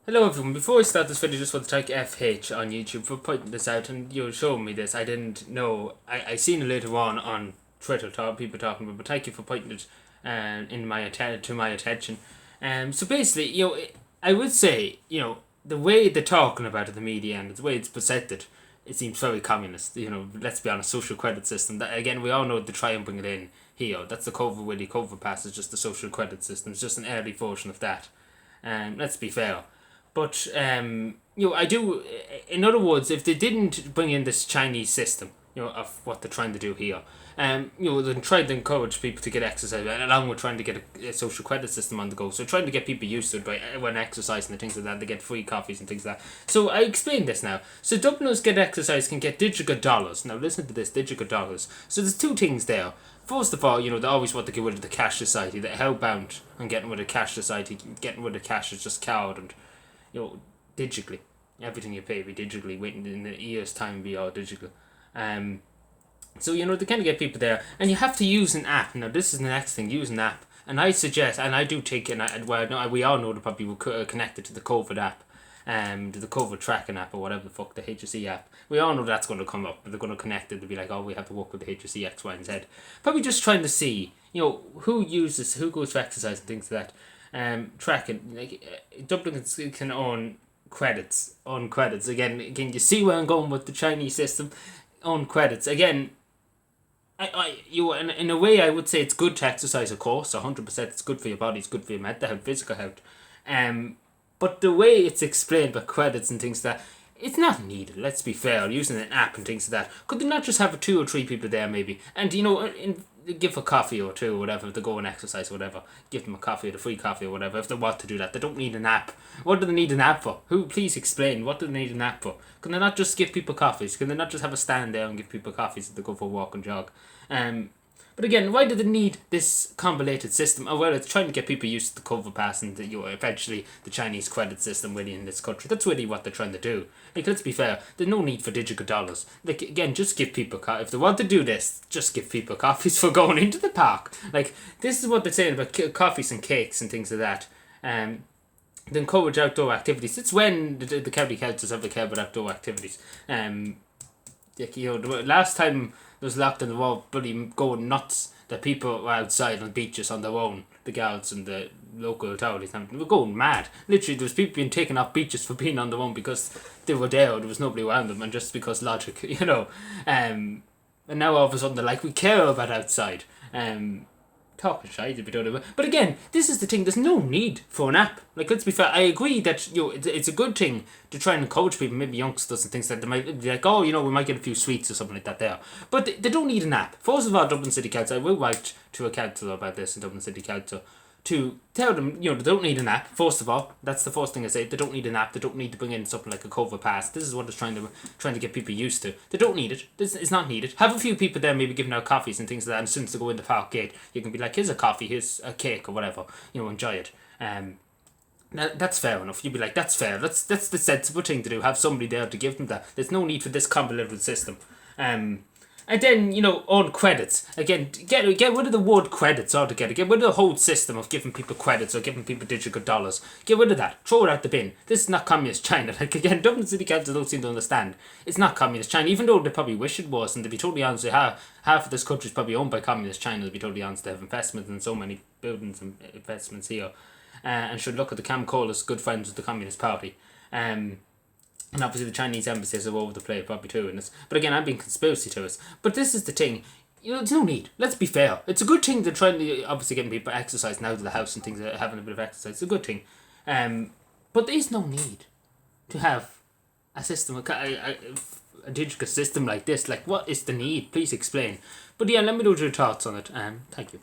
Hello everyone, before I start this video, just want to thank FH on YouTube for pointing this out and showing me this. I didn't know, I seen it later on Twitter, people talking about it, but thank you for pointing it to my attention. So basically, I would say, the way they're talking about it, the media, and the way it's presented, it seems very communist. Let's be honest, social credit system. That, again, we all know they try and bring it in here. That's the COVID pass is just the social credit system. It's just an early version of that. Let's be fair. But I do. In other words, if they didn't bring in this Chinese system, of what they're trying to do here, they tried to encourage people to get exercise, and along with trying to get a social credit system on the go. So trying to get people used to it by when exercising and things like that, they get free coffees and things like that. So I explained this now. So Dubliners get exercise can get digital dollars. Now listen to this, digital dollars. So there's two things there. First of all, they always want to get rid of the cash society. They're hellbound on getting rid of cash society. Getting rid of cash is just coward and digitally. Everything you pay be digitally, waiting in a year's time be all digital. So, they kind of get people there. And you have to use an app. Now, this is the next thing, use an app. And I suggest, and I do take, we all know that probably we're connected to the COVID app, to the COVID tracking app or whatever the fuck, the HSE app. We all know that's going to come up. They're going to connect it to be like, oh, we have to work with the HSE X, Y, and Z. Probably just trying to see, who uses, who goes for exercise and things like that. Tracking, Dublin can own credits, again you see where I'm going with the Chinese system. Own credits again. In a way I would say it's good to exercise, of course, 100%. It's good for your body, it's good for your mental health, physical health, but the way it's explained by credits and things like that, it's not needed. Let's be fair. Using an app and things like that, could they not just have two or three people there maybe, and give a coffee or two or whatever if they go and exercise or whatever, give them a coffee or a free coffee or whatever if they want to do that. They don't need an app. What do they need an app for? Please explain, what do they need an app for? Can they not just give people coffees? Can they not just have a stand there and give people coffees if they go for a walk and jog? But again, why do they need this convoluted system? Oh, well, it's trying to get people used to the COVID pass and eventually the Chinese credit system really in this country. That's really what they're trying to do. Like, let's be fair, there's no need for digital dollars. Like, again, just give people if they want to do this, just give people coffees for going into the park. Like, this is what they're saying about coffees and cakes and things like that. They encourage outdoor activities. It's when the county councils have to care about outdoor activities. The last time there was locked in the wall, bloody going nuts. That people were outside on beaches on their own. The guards and the local authorities, they were going mad. Literally, there was people being taken off beaches for being on their own because they were there. There was nobody around them, and just because logic, And now all of a sudden they're like, we care about outside. Talking shy to be done about. But again, this is the thing, there's no need for an app. Like, let's be fair, I agree that it's a good thing to try and encourage people, maybe youngsters and things like that. They might be like, oh, we might get a few sweets or something like that there. But they don't need an app. First of all, Dublin City Council, I will write to a councillor about this in Dublin City Council to tell them, they don't need an app. First of all, that's the first thing I say. They don't need an app. They don't need to bring in something like a COVID pass. This is what it's trying to get people used to. They don't need it. It's not needed. Have a few people there maybe giving out coffees and things like that, and as soon as they go in the park gate, you can be like, here's a coffee, here's a cake or whatever. Enjoy it. That's fair enough. You'd be like, that's fair. That's the sensible thing to do. Have somebody there to give them that. There's no need for this convoluted system. And then, on credits. Again, get rid of the word credits altogether. Get rid of the whole system of giving people credits or giving people digital dollars. Get rid of that. Throw it out the bin. This is not communist China. Like, again, Dublin City Council don't seem to understand. It's not communist China, even though they probably wish it was. And to be totally honest, half of this country is probably owned by communist China, to be totally honest. They have investments in so many buildings and investments here. And should look at the Camcol as good friends with the Communist Party. And obviously the Chinese embassies are all over the place, probably too, in this. But again, I'm being conspiracy theorists. But this is the thing. There's no need. Let's be fair. It's a good thing they're trying to, obviously, getting people exercising out of the house and things, having a bit of exercise. It's a good thing. But there is no need to have a system, a digital system like this. Like, what is the need? Please explain. But yeah, let me know your thoughts on it. Thank you.